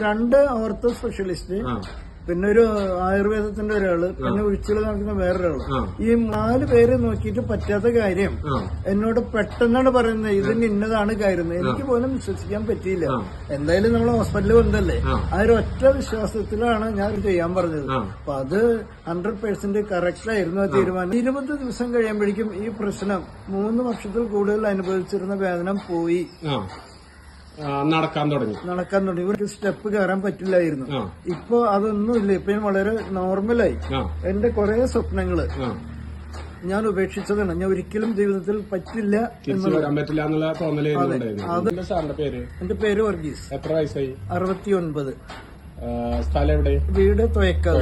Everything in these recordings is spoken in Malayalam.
2 ഓർത്തോ സ്പെഷ്യലിസ്റ്റ്, പിന്നെ ഒരു ആയുർവേദത്തിന്റെ ഒരാള്, പിന്നെ ഉഴിച്ചിൽ നടക്കുന്ന വേറൊരാള്. ഈ 4 പേര് നോക്കിയിട്ട് പറ്റാത്ത കാര്യം എന്നോട് പെട്ടെന്നാണ് പറയുന്നത് ഇതിന് ഇന്നതാണ് കാര്യം. എനിക്ക് പോലും വിശ്വസിക്കാൻ പറ്റിയില്ല. എന്തായാലും നമ്മൾ ഹോസ്പിറ്റലിൽ വന്നല്ലേ, ആ ഒരു ഒറ്റ വിശ്വാസത്തിലാണ് ഞാൻ ചെയ്യാൻ പറഞ്ഞത്. അപ്പൊ അത് 100% കറക്റ്റ് ആയിരുന്നു ആ തീരുമാനം. 20 ദിവസം കഴിയുമ്പോഴേക്കും ഈ പ്രശ്നം 3 വർഷത്തിൽ കൂടുതൽ അനുഭവിച്ചിരുന്ന വേദന പോയി. നടക്കാൻ തുടങ്ങി. ഇവർക്ക് സ്റ്റെപ്പ് കയറാൻ പറ്റില്ലായിരുന്നു. ഇപ്പൊ അതൊന്നുമില്ല. ഇപ്പൊ ഞാൻ വളരെ നോർമലായി. എന്റെ കുറെ സ്വപ്നങ്ങള് ഞാൻ ഉപേക്ഷിച്ചതാണ്. ഞാൻ ഒരിക്കലും ജീവിതത്തിൽ പറ്റില്ല എന്നുള്ള തോന്നലായിരുന്നു. എന്റെ പേര് വർഗീസ്. എത്ര വയസ്സായി? 69. സ്ഥലം എവിടെ? വീട് തൊയക്കാവ്.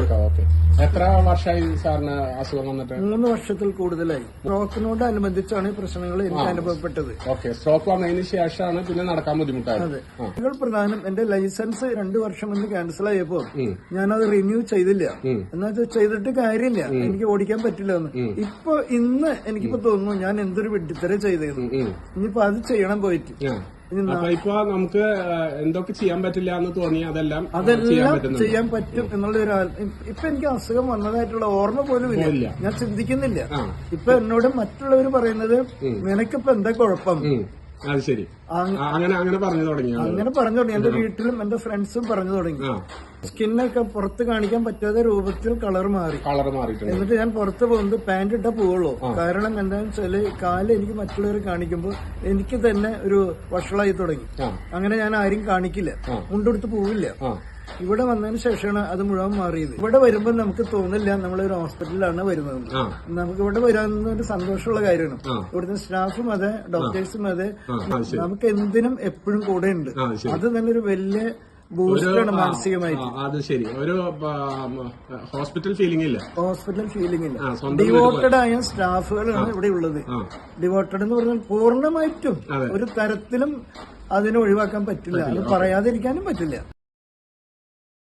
എത്ര വർഷമായി സാറിന് അസുഖം വന്നിട്ട്? 3 വർഷത്തിൽ കൂടുതലായി. സ്ട്രോക്കിനോട് അനുബന്ധിച്ചാണ് ഈ പ്രശ്നങ്ങൾ എനിക്ക് അനുഭവപ്പെട്ടത്. സ്ട്രോക്ക് വന്നതിന് ശേഷമാണ് പിന്നെ നടക്കാൻ ബുദ്ധിമുട്ടായത്. അതെ. ഇതിൽ പ്രധാനം എന്റെ ലൈസൻസ് 2 വർഷം മുന്നേ ക്യാൻസൽ ആയപ്പോ ഞാനത് റിന്യൂ ചെയ്തില്ല. എന്നാ ചെയ്തിട്ട് കാര്യമില്ല, എനിക്ക് ഓടിക്കാൻ പറ്റില്ല എന്ന്. ഇപ്പൊ ഇന്ന് എനിക്കിപ്പോ തോന്നുന്നു ഞാൻ എന്തൊരു വെട്ടിത്തര ചെയ്തേന്നു. ഇനിയിപ്പോ അത് ചെയ്യണം പോയിട്ട്. ഇപ്പൊ നമുക്ക് എന്തൊക്കെ ചെയ്യാൻ പറ്റില്ല എന്ന് തോന്നി അതെല്ലാം ചെയ്യാൻ പറ്റും എന്നുള്ളൊരു ഇപ്പൊ എനിക്ക് അസുഖം വന്നതായിട്ടുള്ള ഓർമ്മ പോലും ഇല്ല. ഞാൻ ചിന്തിക്കുന്നില്ല. ഇപ്പൊ എന്നോട് മറ്റുള്ളവർ പറയുന്നത് നിനക്കിപ്പോ എന്താ കുഴപ്പം? അത് ശരി. അങ്ങനെ പറഞ്ഞു തുടങ്ങി. എന്റെ വീട്ടിലും എന്റെ ഫ്രണ്ട്സും പറഞ്ഞു തുടങ്ങി. സ്കിന്നൊക്കെ പുറത്ത് കാണിക്കാൻ പറ്റാത്ത രൂപത്തിൽ കളർ മാറി. എന്നിട്ട് ഞാൻ പുറത്ത് പോകുന്നത് പാന്റ് ഇട്ടാ പോവുള്ളൂ. കാരണം എന്താണെന്ന് വെച്ചാല് കാല് എനിക്ക് മറ്റുള്ളവർ കാണിക്കുമ്പോൾ എനിക്ക് തന്നെ ഒരു വഷളായി തുടങ്ങി. അങ്ങനെ ഞാൻ ആരും കാണിക്കില്ല, മുണ്ടെടുത്ത് പോവില്ല. ഇവിടെ വന്നതിന് ശേഷമാണ് അത് മുഴുവൻ മാറിയത്. ഇവിടെ വരുമ്പോൾ നമുക്ക് തോന്നില്ല നമ്മളൊരു ഹോസ്പിറ്റലിലാണ് വരുന്നത്. നമുക്ക് ഇവിടെ വരാനൊരു സന്തോഷമുള്ള കാര്യമാണ്. ഇവിടുത്തെ സ്റ്റാഫും അതെ, ഡോക്ടേഴ്സും അതെ, നമുക്ക് എന്തിനും എപ്പോഴും കൂടെ ഉണ്ട്. അത് തന്നെ ഒരു വലിയ ബൂസ്റ്റാണ് മാനസികമായിട്ട്. അത് ശരി. ഒരു ഹോസ്പിറ്റൽ ഫീലിംഗ് ഇല്ല. ഡിവോട്ടഡ് ആയ സ്റ്റാഫുകളാണ് ഇവിടെ ഉള്ളത്. ഡിവോട്ടഡ് എന്ന് പറഞ്ഞാൽ പൂർണ്ണമായിട്ടും ഒരു തരത്തിലും അതിനെ ഒഴിവാക്കാൻ പറ്റില്ല. അത് പറയാതിരിക്കാനും പറ്റില്ല.